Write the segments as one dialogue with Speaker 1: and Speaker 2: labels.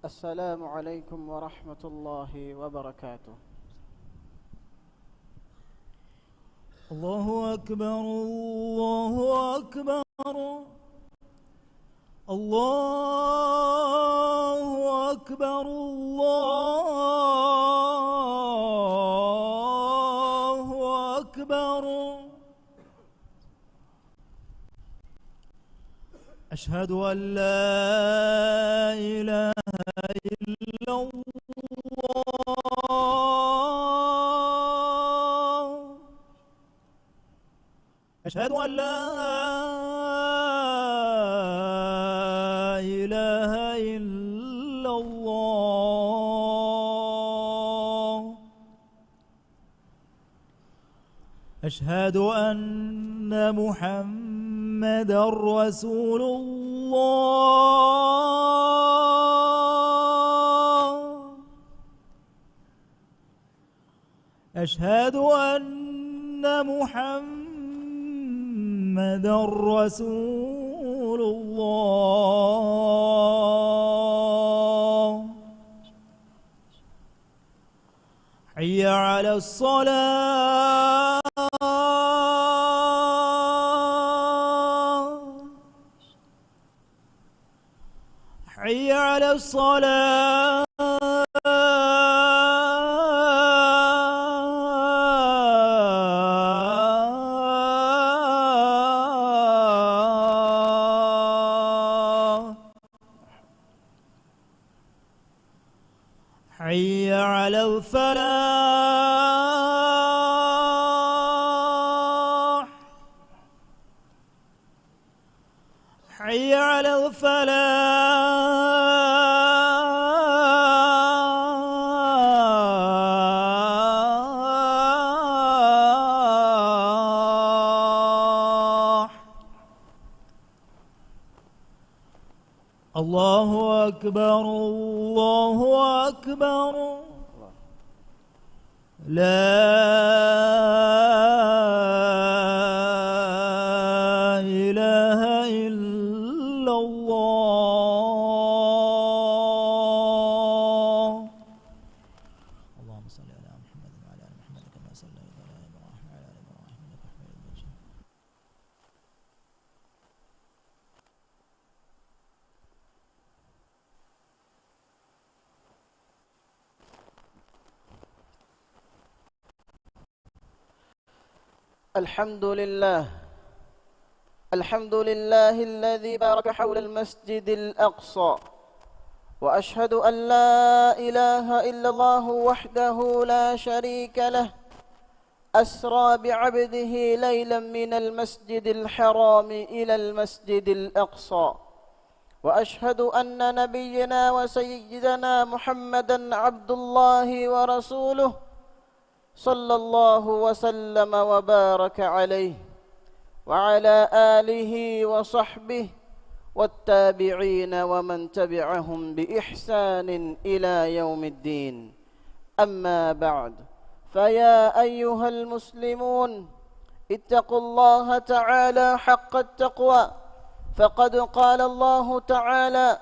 Speaker 1: السلام عليكم ورحمة الله وبركاته.
Speaker 2: الله أكبر الله أكبر الله أكبر الله أكبر. أشهد أن لا إله إلا الله. أشهد أن لا إله إلا الله. أشهد أن محمدًا رسول الله. أشهد أن محمدًا رسول الله. حي على الصلاة حي على الصلاة حي على الفلاح حي على الفلاح. الله أكبر الله أكبر. لا إله إلا الله. اللهم صل على محمد وعلى آل محمد كما صليت على إبراهيم وعلى آل إبراهيم إنك حميد مجيد.
Speaker 1: الحمد لله الذي بارك حول المسجد الأقصى، وأشهد أن لا إله إلا الله وحده لا شريك له، أسرى بعبده ليلا من المسجد الحرام إلى المسجد الأقصى. وأشهد أن نبينا وسيدنا محمدًا عبد الله ورسوله، صلى الله وسلم وبارك عليه وعلى آله وصحبه والتابعين ومن تبعهم بإحسان إلى يوم الدين. أما بعد، فيا أيها المسلمون، اتقوا الله تعالى حق التقوى، فقد قال الله تعالى: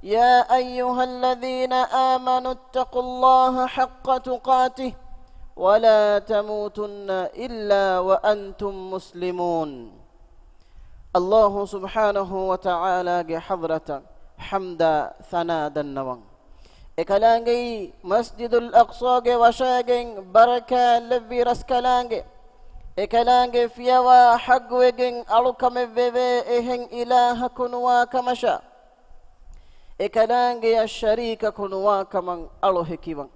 Speaker 1: يا أيها الذين آمنوا اتقوا الله حق تقاته ولا تموتن إلا وأنتم مسلمون. الله سبحانه وتعالى حضرة حمد ثنا دنوان إكلانجي مسجد الأقصى وشاجين بركة لبي رسكلانجي إكلانجي فيوا حقوجين ألوكم بيبي إهن إله كنوا كمشا إكلانجي الشريك كنوا كمن ألوهكيوان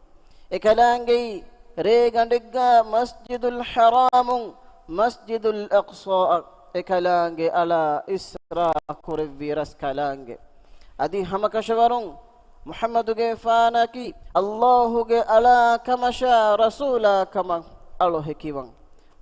Speaker 1: إكلانجي ريغاندغا مسجد الحرام مسجد الأقصى إكلانجي على إسراء كورفي رسكلانجي أدي همكشورون محمد جفانا كي الله جي على كمشا رسولا كما الله كيوان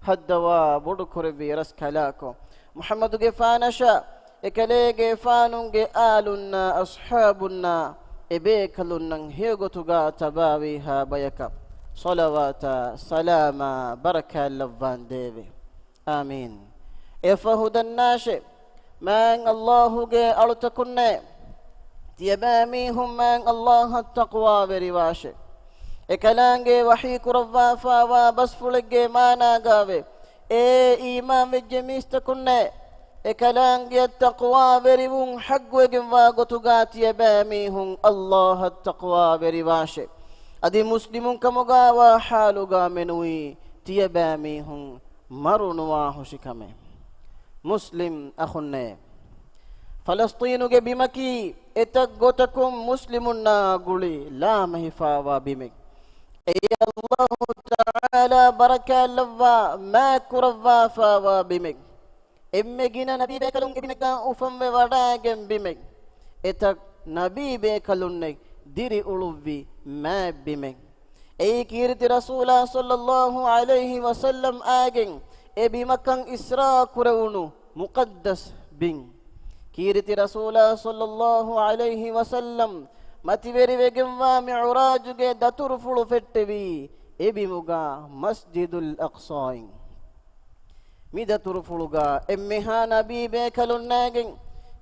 Speaker 1: هدوا بدو كورفي رسكلاكو محمد جفانا شا إكلي جفانون جي آلنا أصحابنا إبيكلنا هيغو تغا تباويها بيكا صلوات سلام بركة اللفان ديبي آمين. إفهد الناشئ من الله جي ألتكن تيبامي هم من الله التقوى بريواشة إكلانجي وحي كرفا فاوا بس فلقي مانا قاوي إيمان الجميس تكونه إكلانجي التقوى بريون حق وقنفا قطقات يبامي هم الله التقوى بريواشة أدي مسلمون كمغاوا حالوغا منوي تيبامي هم مرنواه شكمه مسلم أخنه فلسطين بمكي اتقوتكم مسلمنا قولي لا مهفاوا بمك أي الله تعالى بركة لفا ما كرفا فاوا بمك إمجينا نبي بيكالون بمك أفهم وراغم بمك اتق نبي بيكالون ديري أولوبي ما بمك أي كيرت رسول صلى الله عليه وسلم آجن أبي مكان إسراء كرونو مقدس بين كيرت رسول صلى الله عليه وسلم متبري بجمع معراج دتور فلو فتبي أبي مغا مسجد الأقصى ميدا ترفلوغا إمها نبي بيكالون ناجن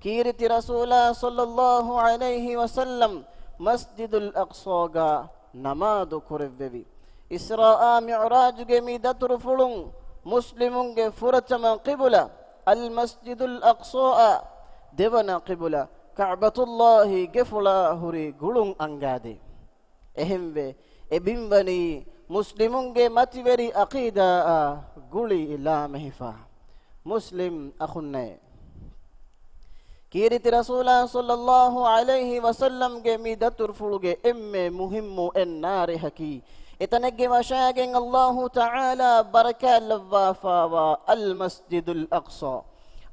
Speaker 1: كيرت رسول صلى الله عليه وسلم مسجد الأقصى نماد كرببي إسراء معراج ميدا ترفلون مسلمون فرت من قبلة المسجد الأقصى دبنا قبلة كعبة الله قفلا هري قلون أنقادي إهم بي إبن بني مسلمون متبري أقيدة قولي لا مهفا مسلم أخنّي كيرت رسول صلى الله عليه وسلم ميدا ترفلوغ مهم النار حكي اتنجي مشاقن الله تعالى بركة لفافا المسجد الأقصى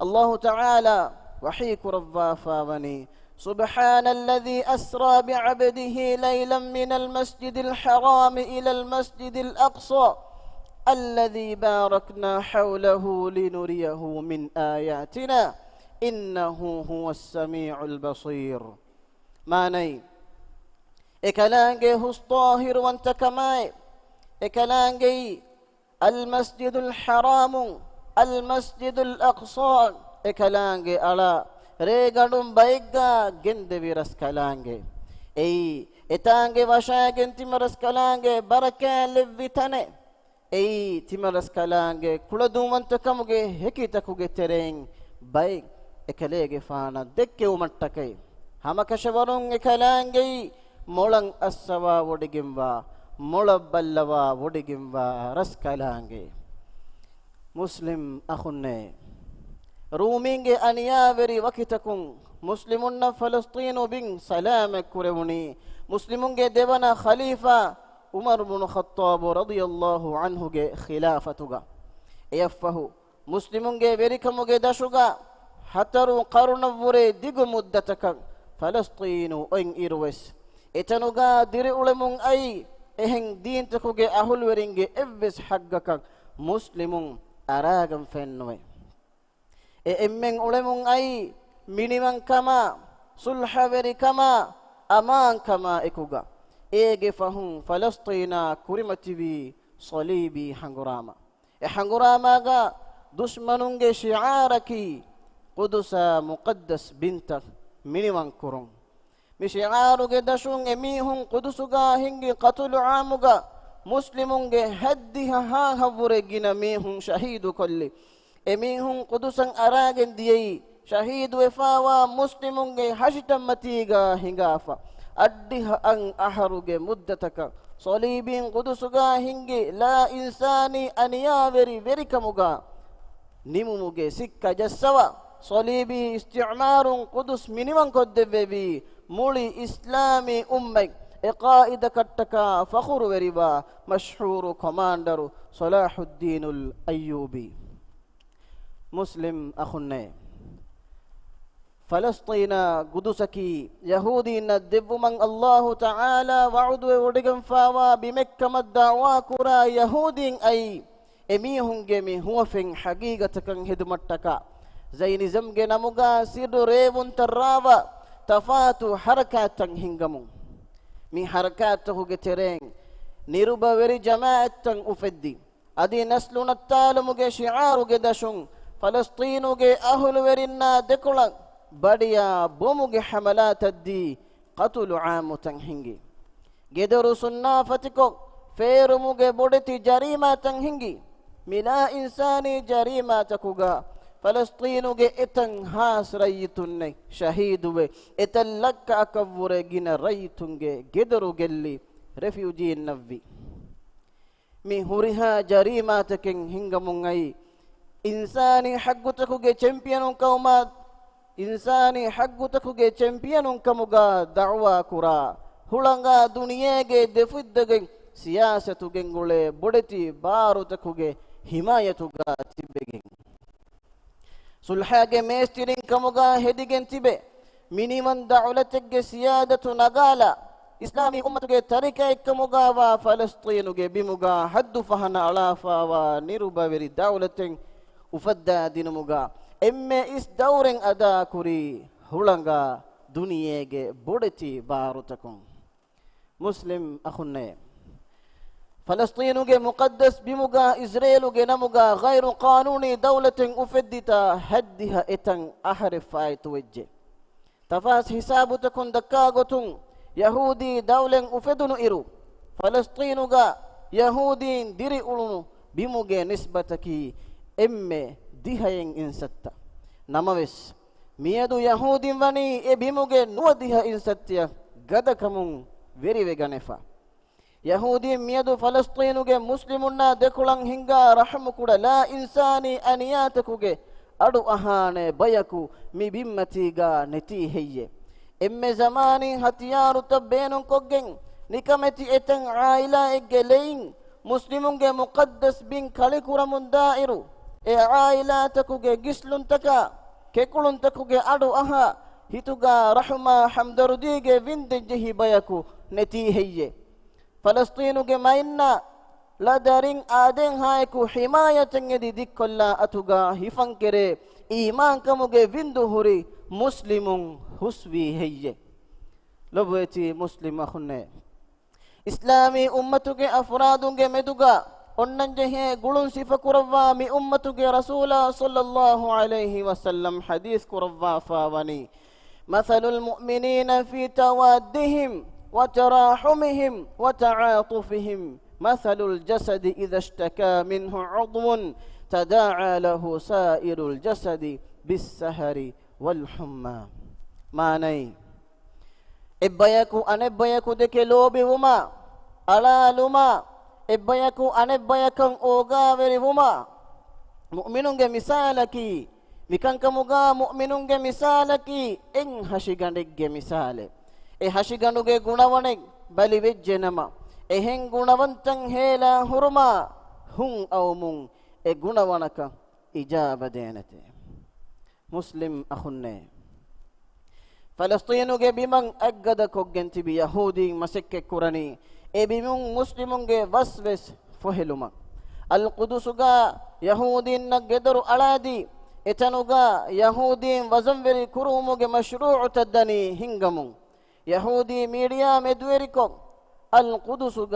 Speaker 1: الله تعالى وحيك رفافا وني سبحان الذي أسرى بعبده ليلا من المسجد الحرام إلى المسجد الأقصى الذي باركنا حوله لنريه من آياتنا إنه هو السميع البصير ماني إكلانجي هسطاهر وانتكماي إكلانجي المسجد الحرام المسجد الأقصى إكلانجي على ريغانم بايغا جند بيرس كلانجي أي إتانجي وشاقن تمرس كلانجي بركة لفتنة أي تمرس كلانجي كل دومن تكمجي هكي تكوجي ترين بايغ إكليجي فانا دكي ومتكي هما كشورون إكلانجي مولن أسوا ودقموا مولبلوا ودقموا رسكالانجي مسلم أخنّي رومينجي أنيابري وكتكم مسلمون فلسطين بن سلام كروني مسلمون دبنا خليفة عمر بن الخطاب رضي الله عنه خلافتك يفه مسلمون بريكم دشوغا حتروا قرن وري ديغ مدتك فلسطين وين إيرويس إتنوغا ديري أولمون أي إهن دين تكوغي أهل ورينجي إبس حقك مسلمون أراغم فنوي إمن أولمون أي مينيمان كما صلح بري كما أمان كما إكوغا إيجي فهم فلسطين كريمتي بي صليبي حنغراما حنغراما غا دشمنونغي شعاركي قدس مقدس بنتك مينيمان كرون مشعارو دشون اميهم قدسوغا هنگي قتل عاموغا مسلمون هدها ها هورجنا ميهم شهيد كل اميهم قدسن اراغن ديي شهيد وفاوا مسلمون حشتمتيغا هنگافا ادها ان احروغ مدتك صليبين قدسوغا هنگي لا انساني انيا بري كموغا نيموموغ سكا جسوا صليبي استعمار قدس منمن قدبي مولي إسلامي أمك إقائد كتكا فخر وربا مشهور كماندر صلاح الدين الأيوبي مسلم أخنّي فلسطين قدسكي يهودي ندب من الله تعالى وعدو ودقن فاوا بمكة مدعوا كرا يهودي أي أميهم جمي هو فين حقيقة كان هدمتك زين زمج نموغا سيدو ريبون ترابا تفاتو حركات هنگمو من حركاته جترين نيروبا وري جماعة أفدي أدي نسل نتالمو شعار جدشون فلسطين أهل ورنا دكولا badiya bomuge hamalataddi qatulu aamutan hingi gedaru sunna fatiko feerumuge bodeti jarima tan hingi mila insani jarima takuga ಫಲಸ್ತೀನುಗೆ ಎತಂ ಹಾಸ್ ರೈತುನ್ನೆ ಶಹೀದುವೆ ಎತಲ್ಲಕ್ಕ ಅಕವ್ವುರೆ ಗಿನ ರೈತುಂಗೆ ಗೆದರು ಗೆಲ್ಲಿ ರೆಫ್ಯೂಜಿ ನವ್ವಿ ಮಿ ಹುರಿಹ ಜರೀಮಾತಕೆಂ ಹಿಂಗಮುಂಗೈ ಇನ್ಸಾನಿ ಹಗ್ಗುತಕುಗೆ ಚಾಂಪಿಯನು ಕೌಮಾ ಇನ್ಸಾನಿ ಹಗ್ಗುತಕುಗೆ ಚಾಂಪಿಯನು ಕಮುಗ ದಅವಾ ಕುರ ಹುಳಂಗ ದುನಿಯೆಗೆ ದೆಫುದ್ದಗೆ ಸಿಯಾಸತುಗೆಂಗುಳೆ ಬೊಡೆತಿ ಬಾರುತಕುಗೆ ಹಿಮಾಯತುಗ ತಿಬ್ಬೆಗೆ ಸುಲ್ಹಾಗೆ ಮೇಸ್ತಿರಿಂ ಕಮುಗ ಹೆದಿಗೆನ್ ತಿಬೆ ಮಿನಿಮನ್ ದೌಲತೆಗೆ ಸಿಯಾದತು ನಗಾಲ ಇಸ್ಲಾಮಿ ಉಮ್ಮತುಗೆ ತರಿಕೆ ಕಮುಗವ ಫಲಸ್ತೀನುಗೆ ಬಿಮುಗ ಹದ್ದು ಫಹನ ಅಳಾಫಾವ ನಿರುಬವೆರಿ ದೌಲತೆಂ ಉಫದ್ದ ದಿನಮುಗ ಎಮ್ಮೆ ಇಸ್ ದೌರೆಂ ಅದಾ ಕುರಿ ಹುಳಂಗ ದುನಿಯೆಗೆ ಬೊಡೆತಿ ಬಾರುತಕುಂ ಮುಸ್ಲಿಂ ಅಖುನ್ನೆ ಫಲಸ್ತೀನುಗೆ ಮುಕದ್ದಸ್ ಬಿಮುಗ ಇಸ್ರೇಲುಗೆ ನಮುಗ ಗೈರು ಕಾನೂನಿ ದೌಲತೆಂ ಉಫೆದ್ದಿತ ಹದ್ದಿಹ ಎತಂ ಅಹರಿಫ್ ಆಯ್ತು ವೆಜ್ಜೆ ತಫಾಸ್ ಹಿಸಾಬುತಕುಂ ದಕ್ಕಾಗೊತುಂ ಯಹೂದಿ ದೌಲೆಂ ಉಫೆದುನು ಇರು ಫಲಸ್ತೀನುಗ ಯಹೂದೀನ್ ದಿರಿ ಉಳುನು ಬಿಮುಗೆ ನಿಸ್ಬತಕಿ ಎಮ್ಮೆ ದಿಹಯೆಂ ಇನ್ಸತ್ತ ನಮವೆಸ್ ಮಿಯದು ಯಹೂದಿನ್ ವನಿ ಎ ಬಿಮುಗೆ ನುವದಿಹ ಇನ್ಸತ್ಯ ಗದಕಮುಂ ವೆರಿವೆ ಗನೆಫ ಯಹೂದಿ ಮಿಯದು ಫಲಸ್ತೀನುಗೆ ಮುಸ್ಲಿಮುನ್ನ ದೆಕುಳಂ ಹಿಂಗ ರಹಮು ಕೂಡ ಲಾ ಇನ್ಸಾನಿ ಅನಿಯಾತಕುಗೆ ಅಡು ಅಹಾನೆ ಬಯಕು ಮಿ ಬಿಮ್ಮತಿಗ ನೆತಿ ಹೆಯ್ಯೆ ಎಮ್ಮೆ ಜಮಾನಿ ಹತಿಯಾರು ತಬ್ಬೇನು ಕೊಗ್ಗೆಂ ನಿಕಮೆತಿ ಎತಂ ಆಯಿಲಾ ಎಗ್ಗೆ ಲೆಯಿಂ ಮುಸ್ಲಿಮುಂಗೆ ಮುಕದ್ದಸ್ ಬಿನ್ ಕಳಿಕುರ ಮುಂದಾಯಿರು ಎ ಆಯಿಲಾತಕುಗೆ ಗಿಸ್ಲುಂತಕ ಕೆಕುಳುಂತಕುಗೆ ಅಡು ಅಹ ಹಿತುಗ ರಹಮ ಹಮ್ದರುದಿಗೆ ವಿಂದೆಜ್ಜೆಹಿ ಬಯಕು ನೆತಿ ಹೆಯ್ಯೆ ಫಲಸ್ತೀನುಗೆ ಮೈನ್ನ ಲದರಿಂಗ್ ಆದೆಂ ಹಾಯಕು ಹಿಮಾಯತಂಗೆದಿ ದಿಕ್ಕೊಲ್ಲ ಅತುಗ ಹಿಫಂಕೆರೆ ಈಮಾನ್ ಕಮುಗೆ ವಿಂದು ಹುರಿ ಮುಸ್ಲಿಮುಂ ಹುಸ್ವಿ ಹೆಯ್ಯೆ ಲೊಬೆತಿ ಮುಸ್ಲಿಮ ಹುನ್ನೆ ಇಸ್ಲಾಮಿ ಉಮ್ಮತುಗೆ ಅಫ್ರಾದುಂಗೆ ಮೆದುಗ ಒನ್ನಂಜೆ ಹೇ ಗುಳುನ್ ಸಿಫ ಕುರವ್ವಾ ಮಿ ಉಮ್ಮತುಗೆ ರಸೂಲ ಸಲ್ಲಲ್ಲಾಹು ಅಲೈಹಿ ವಸಲ್ಲಂ ಹದೀಸ್ ಕುರವ್ವಾ ಫಾವನಿ ಮಸಲುಲ್ ಮುಅ್ಮಿನೀನ ಫೀ ತವಾದ್ದಿಹಿಂ وتراحمهم وتعاطفهم مثل الجسد إذا اشتكى منه عضو تداعى له سائر الجسد بالسهر والحمى ماني إبيكو أن إبيكو دك لوبي وما ألا لما إبيكو أن إبيكو أوغاوري وما مؤمنون مثالكي مكان كموغا مؤمنون مثالكي إن هشيغانك مثالي ಎ ಹಶಿಗನುಗೆ ಗುಣವನೆ ಬಲಿವೆಜ್ಜೆ ನಮ ಎಹೆಂ ಗುಣವಂತಂ ಹೇಲ ಹುರುಮ ಹುಂ ಔಮುಂ ಎ ಗುಣವನಕ ಇಜಾಬದೇನತೆ ಮುಸ್ಲಿಂ ಅಖುನ್ನೆ ಫಲಸ್ತೀನುಗೆ ಬಿಮಂ ಅಗ್ಗದ ಕೊಗ್ಗೆಂತಿಬಿ ಯಹೂದಿ ಮಸಕ್ಕೆ ಕುರನಿ ಎ ಬಿಮುಂ ಮುಸ್ಲಿಮುಂಗೆ ವಸ್ವೆಸ್ ಫೊಹೆಲುಮ ಅಲ್ ಕುದುಸುಗ ಯಹೂದಿನ್ನ ಗೆದರು ಅಳಾದಿ ಎತನುಗ ಯಹೂದಿನ್ ವಜಂವೆರಿ ಕುರುಮುಗೆ ಮಶ್ರೂಉ ತದ್ದನಿ ಹಿಂಗಮುಂ ಯಹೂದಿ ಮೀಡಿಯಾ ಮೆದುವೆರಿಕೊ ಅಲ್ ಕುದುಸುಗ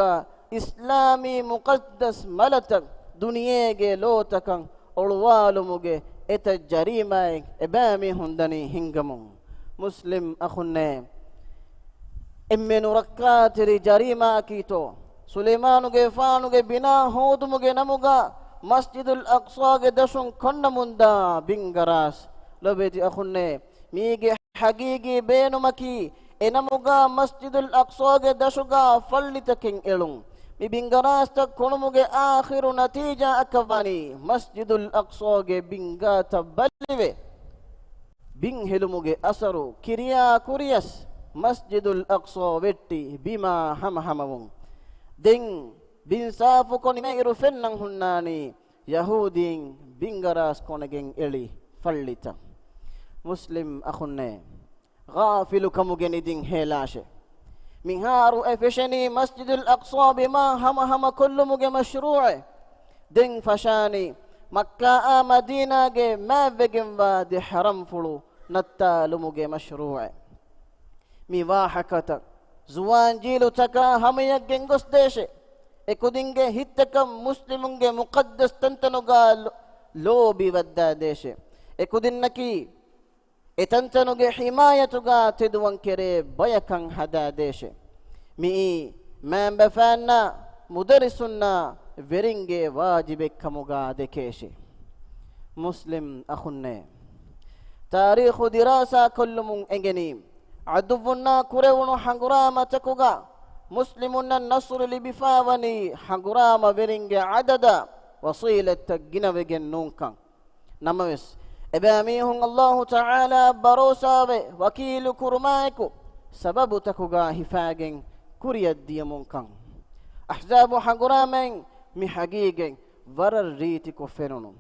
Speaker 1: ಇಸ್ಲಾಮಿ ಮುಕದ್ದಸ್ ಮಲತಕ್ ದುನಿಯೆಗೆ ಲೋತಕಂ ಒಳುವಾಲುಮುಗೆ ಎತ ಜರೀಮಾಯ್ ಎಬಾಮಿ ಹುಂದನಿ ಹಿಂಗಮು ಮುಸ್ಲಿಂ ಅಖುನ್ನೆ ಎಮ್ಮೆನು ರಕ್ಕಾತಿರಿ ಜರೀಮಾ ಕೀತೋ ಸುಲೇಮಾನುಗೆ ಫಾನುಗೆ ಬಿನಾ ಹೋದುಮುಗೆ ನಮುಗ ಮಸ್ಜಿದುಲ್ ಅಕ್ಸಾಗೆ ದಶುಂ ಕೊನ್ನ ಮುಂದ ಬಿಂಗರಾಸ್ ಲೊಬೇತಿ ಅಖುನ್ನೆ ಮೀಗೆ ಹಗೀಗಿ ಬೇನುಮಕಿ ಎನಮುಗ ಮಸ್ಜಿದುಲ್ ಅಕ್ಸಾಗೆ ದಶುಗ ಫಳ್ಳಿತಕೆಂ ಎಳುಂ ಮಿ ಬಿಂಗರಾಸ್ತ ಕೊಣುಮುಗೆ ಆಖಿರು ನತೀಜಾ ಅಕವಾನಿ ಮಸ್ಜಿದುಲ್ ಅಕ್ಸಾಗೆ ಬಿಂಗಾತ ಬಲ್ಲಿವೆ ಬಿಂ ಹೆಲುಮುಗೆ ಅಸರು ಕಿರಿಯಾ ಕುರಿಯಸ್ ಮಸ್ಜಿದುಲ್ ಅಕ್ಸಾ ವೆಟ್ಟಿ ಬಿಮಾ ಹಮಹಮವುಂ ದೆಂ ಬಿನ್ ಸಾಫು ಕೊನಿಮೆ ಇರು ಫೆನ್ನಂ ಹುನ್ನಾನಿ ಯಹೂದಿಂ ಬಿಂಗರಾಸ್ ಕೊನಗೆಂ ಎಳಿ ಫಳ್ಳಿತ ಮುಸ್ಲಿಂ ಅಖುನ್ನೆ غافل كمجندين هلاشه مهارو افشني مسجد الاقصى بما هم كل مج مشروع دين فشاني مكة مدينة جي ما بجن وادي حرم فلو نتال مج مشروع مي واحكتا زوان جيلو تكا هم يجن غسدشه اكودينجه هيتكم مسلمونجه مقدس تنتنوغا لو بي ودا دشه اكودينكي etantanuge himayatuga teduwan kere bayakan hadadeshe mi membe fanna mudarisunna veringe wajibe kamuga dekeshe muslim akhunne tarikh dirasa kullumun engeni aduvunna kurewunu hangurama takuga muslimunna nasr libifawani hangurama veringe adada wasilat taginawegen nunkan namamis ebamihun Allah ta'ala barosabe wakilu kurmaiku sababu takuga hifagen kuriyaddiyamunkan ahzabu hanguramen mi hagigen varar riti ko fenunu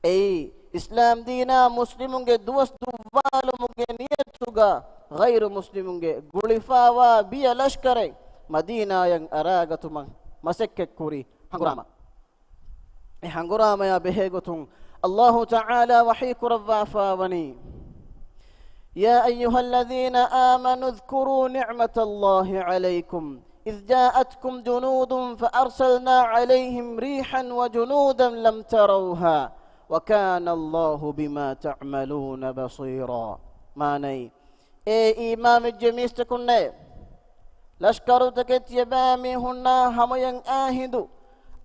Speaker 1: ei islam dina muslimunge duwas duvalumuge niyatuga ghairu muslimunge gulifawa biya lashkare madina yang aragatuman masekke kuri hangurama e hangurama ya behegotun Allah ta'ala wahi kurava fawani يا أيها الذين آمنوا اذكروا نعمة الله عليكم إذ جاءتكم جنود فأرسلنا عليهم ريحا وجنودا لم تروها وكان الله بما تعملون بصيرا ماني اي إمام الجميس تكون لشكر تكت يبامي هنا همين آهدو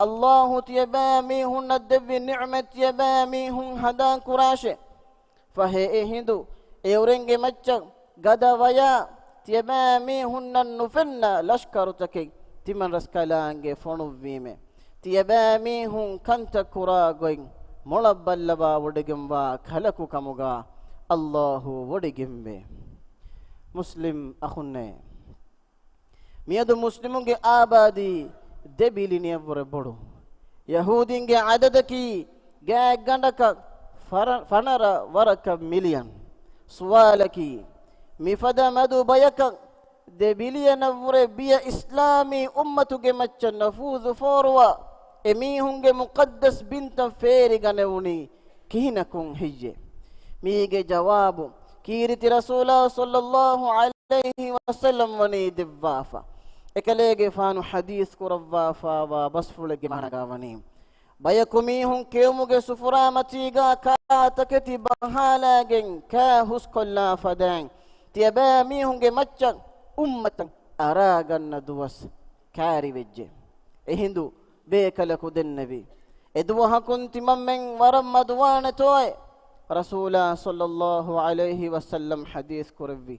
Speaker 1: الله تيبامي هنا الدب نعمة يبامي هن هدان كراشي فهي إهدو ايورنج مچ غدا ويا تيبامي هن النفن لشكر تكي تمن رسكالانج فونو ويمه تيبامي هن كنت كراغين ಮೊಳಬಲ್ಲವ ಒಡಗೆಂಬ ಖಲಕು ಕಮುಗ ಅಲ್ಲಾಹು ಒಡಗೆಂಬೆ ಮುಸ್ಲಿಂ ಅಹುನ್ನೆ ಮಿಯದು ಮುಸ್ಲಿಮುಗೆ ಆಬಾದಿ ದೆಬಿಲಿನಿಯವರ ಬಡು ಯಹೂದಿಂಗೆ ಅದದಕಿ ಗೆ ಗಂಡಕ ಫನರ ವರಕ ಮಿಲಿಯನ್ ಸುವಾಲಕಿ ಮಿಫದ ಮದು ಬಯಕ ದೆಬಿಲಿಯನವರೆ ಬಿಯ ಇಸ್ಲಾಮಿ ಉಮ್ಮತುಗೆ ಮಚ್ಚ ನಫೂಜು ಫೋರ್ವ emihunge muqaddas binta feri ganewuni kihinakun hijje mige jawabu kiriti rasulullah sallallahu alaihi wasallam wani divwafa ekalege fanu hadith kurawwafa wa basfulege managawani bayakumihun kewmuge sufuramatiga ka takati bahalagen ka huskolla fadan tiyabamihunge macca ummatan araganna duwas kari vejje ehindu بيكلكو النبي ادوها كنت ممن ورم مدوان توي رسول صلى الله عليه وسلم حديث كربي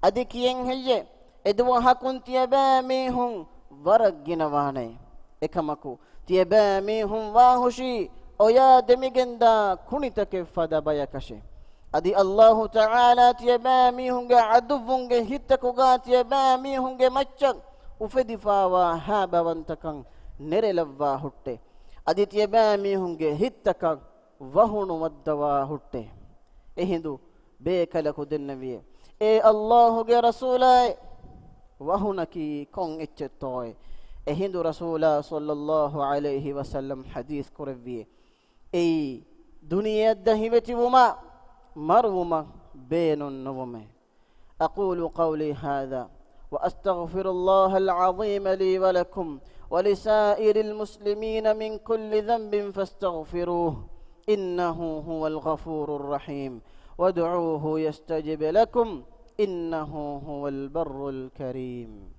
Speaker 1: اديك ينهج ادوها كنت يباميهم ورق جنواني اكمكو تيباميهم واهشي او يا دميغندا كنتك فدا بيكشي ادي الله تعالى تيباميهم عدوفون هتكو تيباميهم مچ وفدفاوا هابا وانتكن ನೆರೆಲವ್ವ ಹುಟ್ಟೆ ಅದಿತಿಯ ಬ್ಯಾಮಿಹುಂಗೆ ಹಿತ್ತಕ ವಹುಣು ಮದ್ದವ ಹುಟ್ಟೆ ಎಹಿಂದು ಬೇಕಲಕು ದೆನ್ನವಿಯೆ ಎ ಅಲ್ಲಾಹುಗೆ ರಸೂಲಾಯ್ ವಹುನಕಿ ಕೊಂ ಎಚ್ಚೆತ್ತೋಯ್ ಎಹಿಂದು ರಸೂಲ ಸಲ್ಲಲ್ಲಾಹು ಅಲೈಹಿ ವಸಲ್ಲಂ ಹದೀಸ್ ಕುರವಿಯೆ ಎ ದುನಿಯದ್ದ ಹಿವೆತಿವುಮ ಮರುವುಮ ಬೇನುನ್ನವುಮೆ أقول قولي هذا وأستغفر الله العظيم لي ولكم ولسائر المسلمين من كل ذنب فاستغفروه إنه هو الغفور الرحيم وادعوه يستجب لكم إنه هو البر الكريم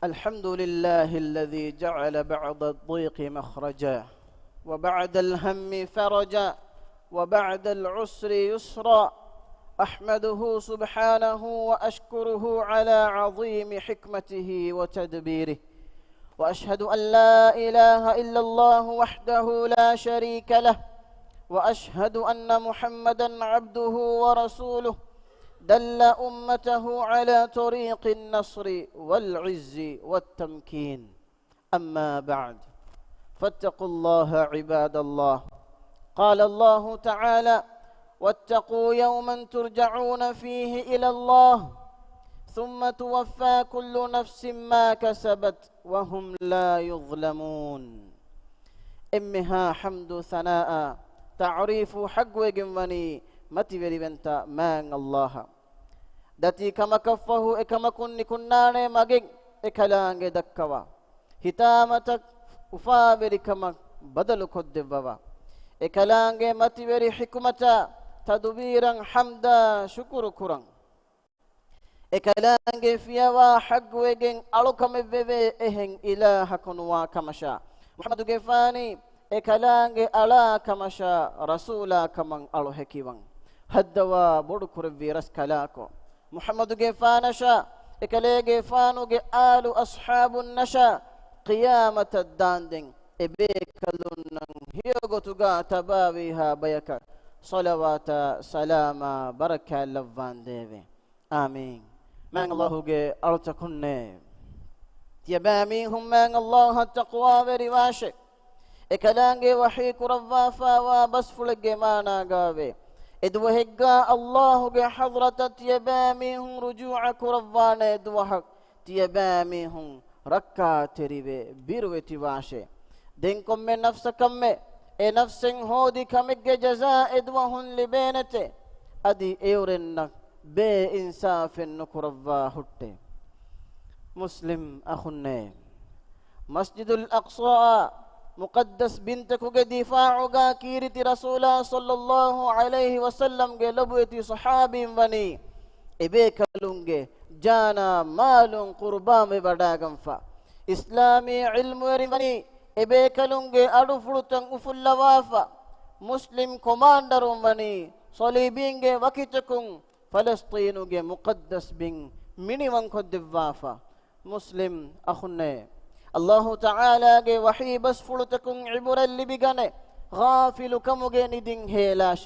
Speaker 1: الحمد لله الذي جعل بعد الضيق مخرجا وبعد الهم فرجا وبعد العسر يسرا أحمده سبحانه وأشكره على عظيم حكمته وتدبيره وأشهد أن لا إله إلا الله وحده لا شريك له وأشهد أن محمدا عبده ورسوله دل أمته على طريق النصر والعز والتمكين أما بعد فاتقوا الله عباد الله قال الله تعالى واتقوا يوما ترجعون فيه إلى الله ثم توفى كل نفس ما كسبت وهم لا يظلمون إمها حمد ثناء تعريف حق وجمني متي بريبنتا مان الله دتي كما كفه كما كنان مجن إكلانج دكوا هتامتك وفابري كما بدل كدبوا إكلانج متي بري حكمتا تدبيرا حمدا شكر كران إكلانج فيها حق وجن ألوكم ببي إهن إله كنوا كمشا محمد جفاني إكلانج ألا كمشا رسولا كمن ألو حكيوان هدوا بدكور فيرس كلاكو محمد جفانشا إكلي جفانو آل أصحاب النشا قيامة الداندين إبيكلون هيوغو تغا تباويها بيكا صلوات سلام بركة لفان ديبي آمين من الله جي أرتكن يبامي هم من الله التقوى برواشه إكلانجي وحيك رفافا وبسفل جمانا قابي إدوهجا الله جي حضرة تيباميهم رجوعك رفانا إدوهك تيباميهم ركا تريبي بيروي تباشي دينكم من نفسكم إي نفس هودي كمك جزاء إدوهن لبينته أدي إورنك بي إنساف نكرفا هتي مسلم أخني مسجد الأقصى مقدس بنتك دفاعك كيرت رسول صلى الله عليه وسلم لبوتي صحابي بني إبيك لونجي جانا مال قربان بداغم فا إسلامي علم ورمني إبيك لونجي أرفلتن أفل وافا مسلم كوماندر بني صليبين وكتكم فلسطين مقدس بن مني من قد وافا مسلم أخني الله تعالى وحي بس فلتكم عبر اللي بغني غافل كم ندين هيلاش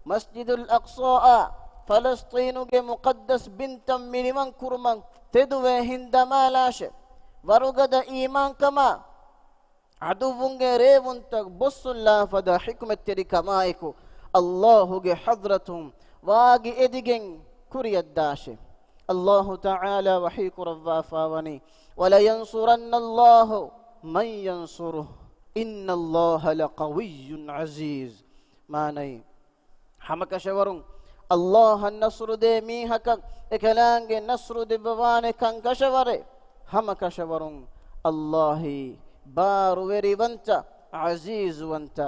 Speaker 1: مسجد الأقصى فلسطين مقدس بنت من كرمان تدوى هند مالاش ورغد إيمان كما عدوون ريبون تك بص الله فدا حكمة تريك مايكو الله حضرتهم واجي إدغن كريت داشي الله تعالى وحيك رضافا وني ولا ينصرن الله من ينصره إن الله لقوي عزيز ما ني حمك شورون الله النصر دي ميهك إكلانج النصر دي بواني كان كشوري حمك شورون الله بار وري وانت عزيز وانت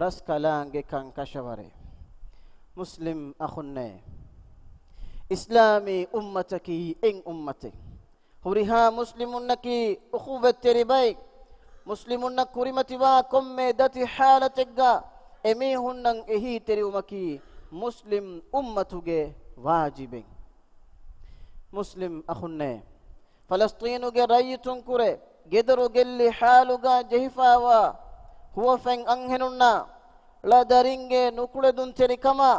Speaker 1: رسكلانج كان كشوري مسلم أخني إسلامي أمتك إن أمتك هوريها مسلمونك أخوة ترباي مسلمونك كريمتي واكم دتي حالتك إميهن إهي تريومكي مسلم أمتك واجب مسلم أخني فلسطين رأيتن كره قدروا قل حالك جهفاوا هو فين أنهننا لا دارينج نقول تريكما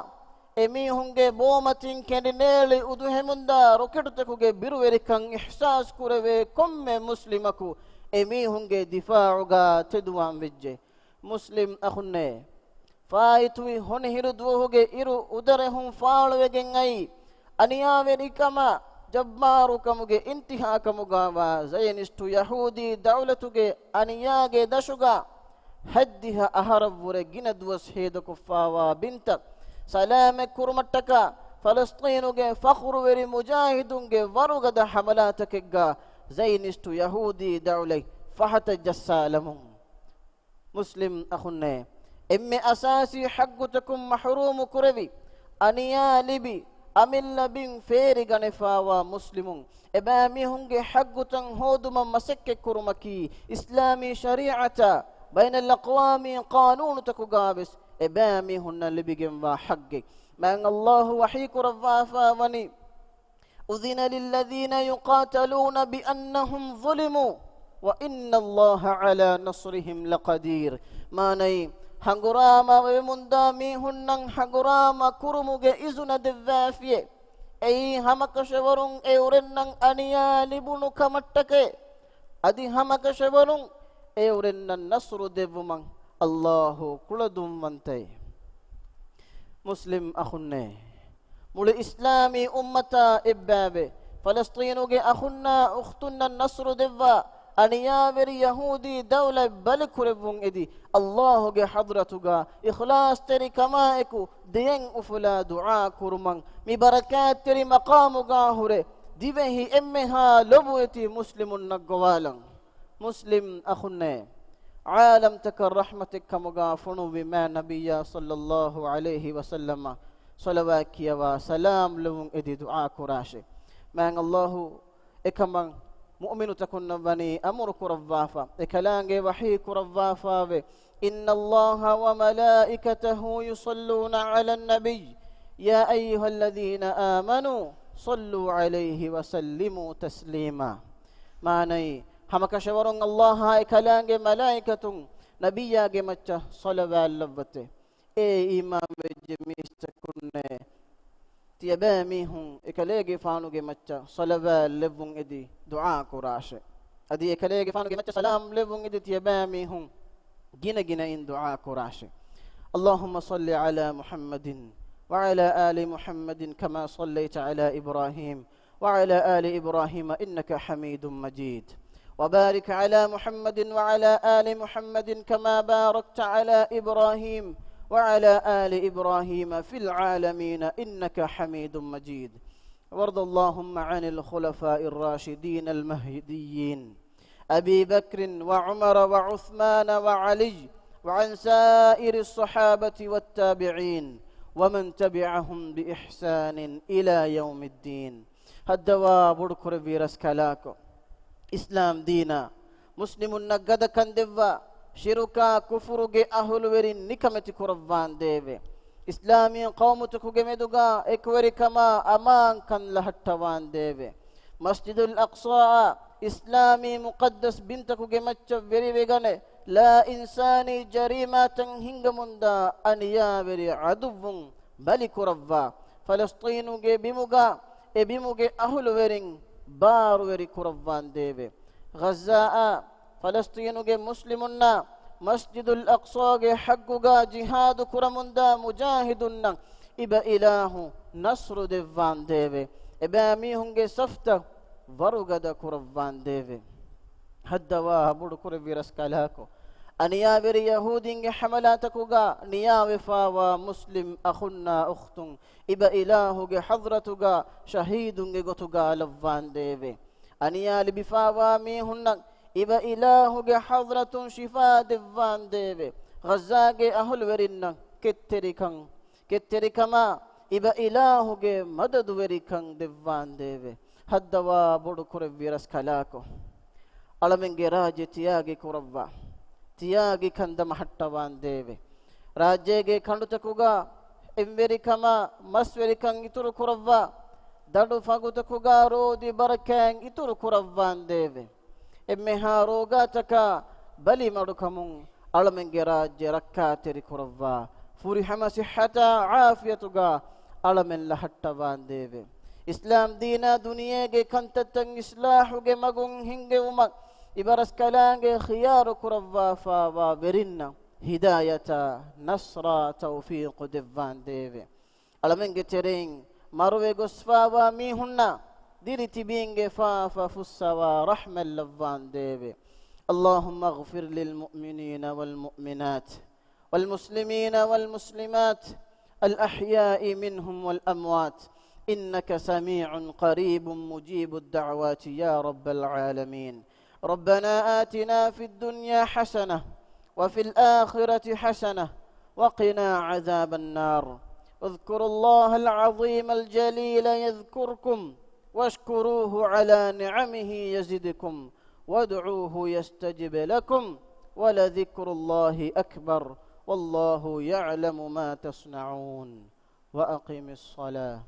Speaker 1: එමිහුන්ගේ බෝමතින් කැඩිනේලි උදුහෙමුන්දා රොකටතකුගේ බිරුවෙරිකන් ඉහ්සාස් කුරවේ කොම්මෙ මුස්ලිමකු එමිහුන්ගේ දිෆාඋගා තෙදුවාම් වෙජ්ජේ මුස්ලිම් අහුන්නේ ෆායිතුයි හොනහිරු දුවහුගේ ඉරු උදරෙහුන් ෆාළුවෙගෙන් අයි අනියාවෙරිකම ජබ්මාරුකමුගේ ඉන්තිහාකමුගාවා සයනිස්ටු යහූදී දවලතුගේ අනියාගේ දශුගා හද්දිහ අහරවුර ගිනදුවස් හේදකුෆාවා බින්තක් سلام كرمتك فلسطين فخر وري مجاهد ورغد حملاتك زينست يهودي دولي فحت جسالم مسلم أخني إمي أساسي حقتكم محروم كربي أنيا لبي أمل بين فيرغ نفاوا مسلمون إبامي هنجي حقتن هودما مسك كرمكي إسلامي شريعة بين الأقوام قانون تكوغابس إبامي هن اللي بيجمع حقك من الله وحيك رفافا وني أذن للذين يقاتلون بأنهم ظلموا وإن الله على نصرهم لقدير ما ني هنغراما ومندامي هن هنغراما كرمج إذن دفافية أي همك شورون أورنن أنيا لبنو كمتك أدي همك شورون أورنن نصر دفمان الله كلدم وانتي مسلم أخني مول إسلامي أمتا إبابي ಫಲಸ್ತೀನುಗೆ ಅಖುನ್ನ ಉಖ್ತುನ್ನ ನಸ್ರು ದೆವ್ವ ಅನಿಯಾವೆರಿ ಯಹೂದಿ ದೌಲ ಬಲಕುರೆವುಂ ಎದಿ ಅಲ್ಲಾಹುಗೆ ಹದ್ರತುಗ ಇಖ್ಲಾಸ್ ತೆರಿ ಕಮಾಯಕು ದಿಯಂ ಉಫುಲ ದುಆ ಕುರುಮಂ ಮಿ ಬರಕಾತ್ ತೆರಿ ಮಕಾಮುಗ ಹುರೆ ದಿವೆಹಿ ಎಮ್ಮೆಹಾ ಲೊಬುಯತಿ ಮುಸ್ಲಿಮುನ್ ನಗ್ಗವಾಲಂ ಮುಸ್ಲಿಮ್ ಅಖುನ್ನೆ عالم تكر رحمتك كمغا فنو بما نبي صلى الله عليه وسلم صلوات وسلام لهم ادي دعاء كراشي من الله اكمن مؤمن تكون بني امر كرفافا اكلانغي وحي كرفافا ان الله وملائكته يصلون على النبي يا ايها الذين امنوا صلوا عليه وسلموا تسليما معنى همكشورون الله هاي كلانge ملائكتون نبياගේ මච්ච صلوات لبته اي امام جميست كن تيبامي هم اكليගේ فانوගේ مච්ච صلوات لبون ادي دعاء كراشه ادي اكليගේ فانوගේ مච්ච سلام لبون ادي تيبامي هم جنا جنا ان دعاء كراشه اللهم صل على محمد وعلى ال محمد كما صليت على ابراهيم وعلى ال ابراهيم انك حميد مجيد وبارك على محمد وعلى آل محمد كما باركت على إبراهيم وعلى آل إبراهيم في العالمين إنك حميد مجيد وارض اللهم عن الخلفاء الراشدين المهديين أبي بكر وعمر وعثمان وعلي وعن سائر الصحابة والتابعين ومن تبعهم بإحسان إلى يوم الدين هدوا بركر فيرس كلاكو إسلام دينا مسلم نجد كندوا شركا كفرج أهل ورين نكمة كرفان ديفه إسلامي قوم تكوجي مدوغا إكوري كما أمان كان لهتوان ديفه مسجد الأقصى إسلامي مقدس بنتكو جمتش فري بيغاني لا إنساني جريمة تنهنج مندا أن يابري عدو بل كرفا فلسطين بموغا بموغا أهل ورين بار وري كرفان ديبه غزاء فلسطين مسلمنا مسجد الأقصى حقوقا جهاد كرمندا مجاهدنا إبا إله نصر ديفان ديبه إبا ميهنج سفتا ورغدا كرفان ديبه هدوا بور كرفي رسكالاكو أنيا بري يهودين حملاتكوغا نيا وفاوا مسلم أخنا أختن إبا إلهوغ حضرتوغا شهيدونغ غتوغا لفان ديبه أنيا لبفاوا ميهن إبا إلهوغ حضرت شفاء دفان ديبه غزاغ أهل ورن كتريكما إبا إلهوغ مدد وريكن دفان ديبه هدوا بور كرفي رسكالاكو ألمنغ راج تياغي كرفا تياغي كند محتوان ديبه راجيگه كندتكوغا امبريكما مسوريكان يتور كرفا دادو فاغوتكوغا رودي بركان يتور كرفان ديبه امها روغا تكا بلي مدكمون ألمنغ راج ركاتري كرفا فرحما صحتا عافيتوغا ألمن لحتوان ديبه إسلام دينا دنياگه كنتتن إصلاحوگه مگون هنگه ومك إبرس كلانج خيار كرفا فا برنا هداية نصر توفيق دفان ديفي ألمن جترين مروي غصفا وميهنا ديري تبينج فا فسوا رحمة لفان ديفي اللهم اغفر للمؤمنين والمؤمنات والمسلمين والمسلمات الأحياء منهم والأموات إنك سميع قريب مجيب الدعوات يا رب العالمين ربنا آتنا في الدنيا حسنة وفي الآخرة حسنة وقنا عذاب النار اذكروا الله العظيم الجليل يذكركم واشكروه على نعمه يزدكم وادعوه يستجب لكم ولذكر الله أكبر والله يعلم ما تصنعون وأقم الصلاة.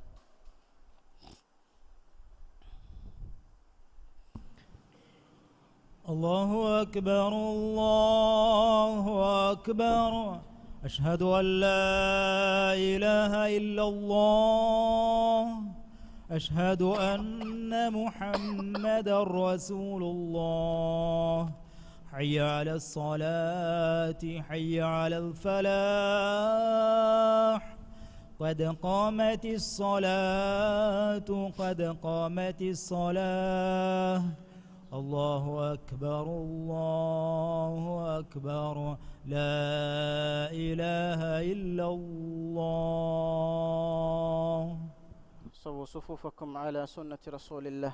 Speaker 2: الله أكبر الله أكبر أشهد أن لا إله إلا الله أشهد أن محمدا رسول الله حي على الصلاة حي على الفلاح قد قامت الصلاة قد قامت الصلاة الله أكبر الله أكبر لا إله إلا الله.
Speaker 1: صووا صفوفكم على سنة رسول الله.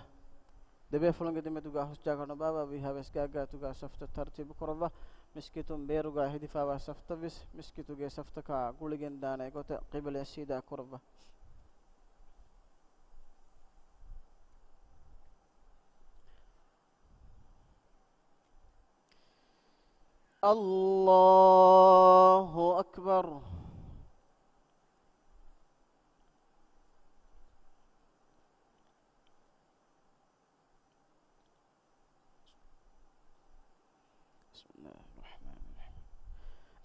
Speaker 1: دبي فلان قدمت تجاه حجاجنا بابا بها بس جاء تجاه سفت الترتيب كرلا مسكتم بيرجع هدي فوا سفت بس مسكتو جه سفت كا قولين دانا يقول قبل السيدة كربا. الله أكبر.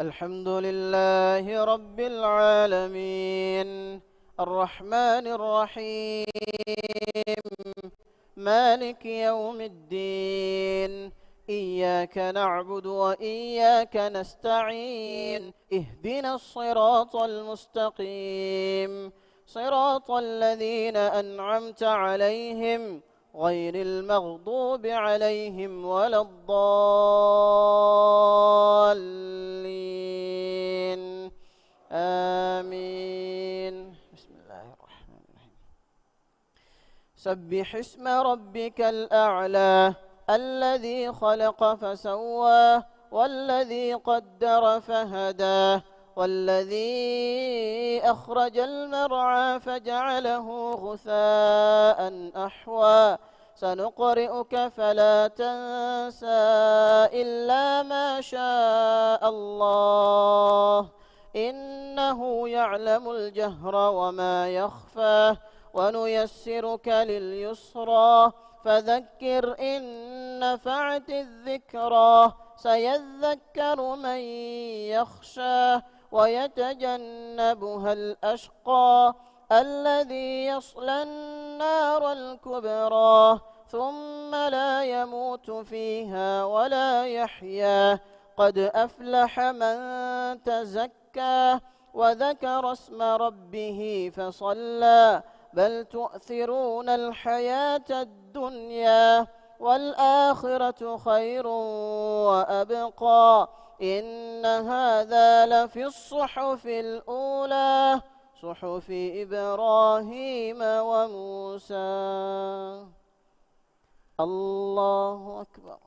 Speaker 1: الحمد لله رب العالمين الرحمن الرحيم مالك يوم الدين إياك نعبد وإياك نستعين اهدنا الصراط المستقيم صراط الذين أنعمت عليهم غير المغضوب عليهم ولا الضالين آمين. بسم الله الرحمن الرحيم. سبح اسم ربك الأعلى الذي خلق فسوى والذي قدر فهدى والذي أخرج المرعى فجعله غثاء أحوى سنقرئك فلا تنسى إلا ما شاء الله إنه يعلم الجهر وما يخفى ونيسرك لليسرى فذكر إن نفعت الذكرى سيذكر من يخشى ويتجنبها الأشقى الذي يصلى النار الكبرى ثم لا يموت فيها ولا يحيا قد أفلح من تزكى وذكر اسم ربه فصلى بل تؤثرون الحياة الدنيا والآخرة خير وأبقى إن هذا لفي الصحف الأولى صحف إبراهيم وموسى. الله أكبر.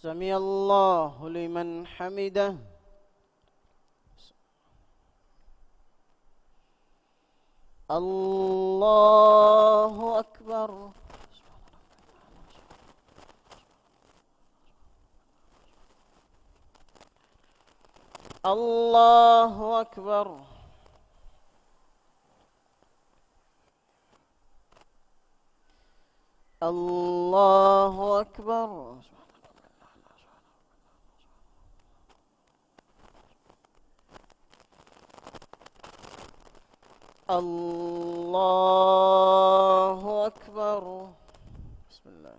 Speaker 1: سمع الله لمن حمده. الله أكبر. الله أكبر. الله أكبر. الله أكبر. بسم الله.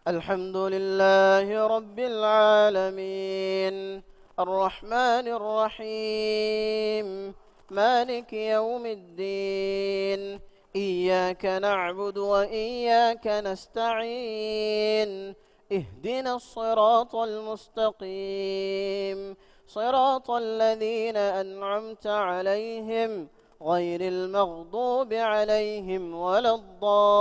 Speaker 1: الحمد لله رب العالمين الرحمن الرحيم مالك يوم الدين إياك نعبد وإياك نستعين اهدنا الصراط المستقيم صراط الذين أنعمت عليهم غير المغضوب عليهم ولا الضالين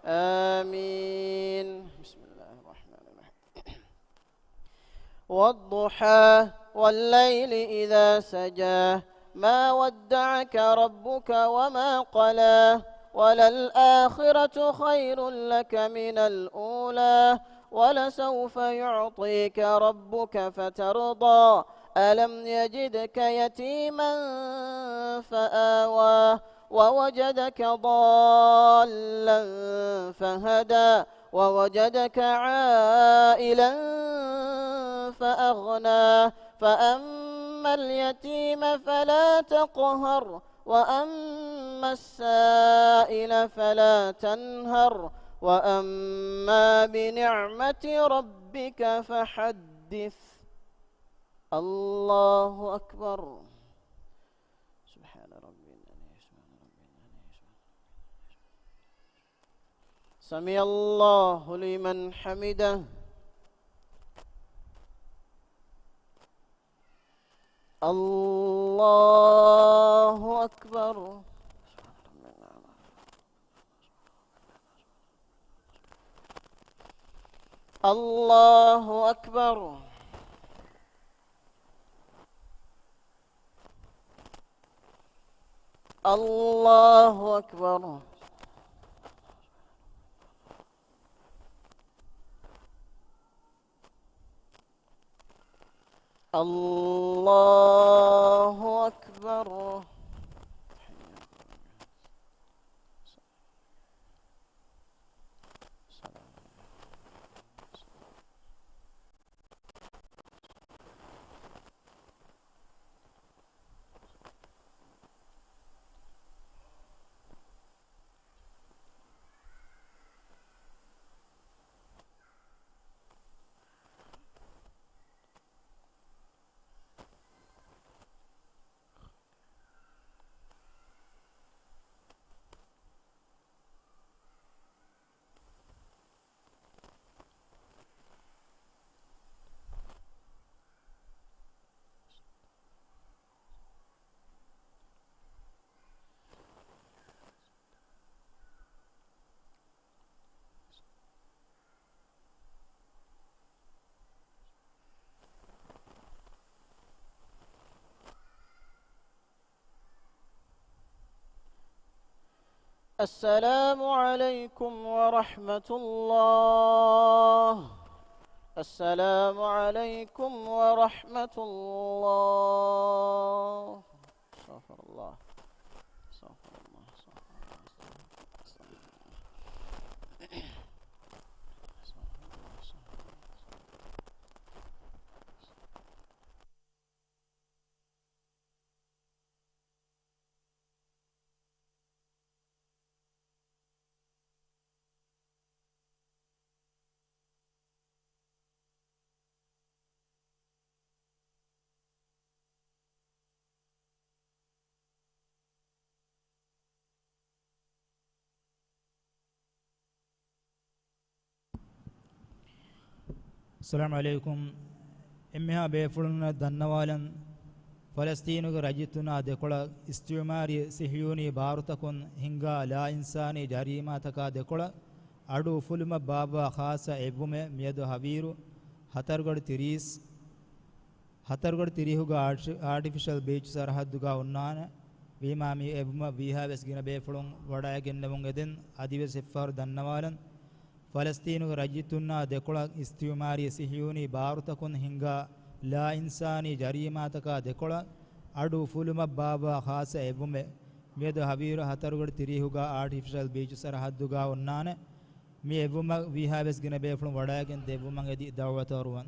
Speaker 1: آمين. بسم الله الرحمن الرحيم. والضحى والليل إذا سجى ما ودعك ربك وما قلى وللآخرة خير لك من الأولى ولسوف يعطيك ربك فترضى ألم يجدك يتيما فآوى ووجدك ضالا فهدى ووجدك عائلا فأغنى فأما اليتيم فلا تقهر وأما السائل فلا تنهر وأما بنعمة ربك فحدث. الله أكبر. سبحان ربي سمع الله لمن حمده. الله أكبر. الله أكبر. الله أكبر. الله أكبر. السلام عليكم ورحمة الله. السلام عليكم ورحمة الله. استغفر الله. استغفر الله.
Speaker 2: السلام عليكم. إمها بيفلنا دنوالن فلسطينك رجتنا دكولا استعماري سهيوني بارتكون هنگا لا إنساني جريماتك دكولا أدو فلم بابا خاصة إبومي ميدو حبيرو هترغد تريهوغا artificial beach سرحدوغا ونان ويمامي إبوما ويها وسگين بيفلون وڑايگن نمونگ دن أديو سفر دنوالن فلسطين رجتنا دكولا استعماري سهيوني بارتكون هنگا لا إنساني جريماتك دكولا أدو فلم بابا خاصة إبومي ميدو حبيرو هترغد تريهوغا artificial beach سرحدوغا ونان مي إبوما ويها وسگين بيفلون وڑايگن دبوما دعوة أروان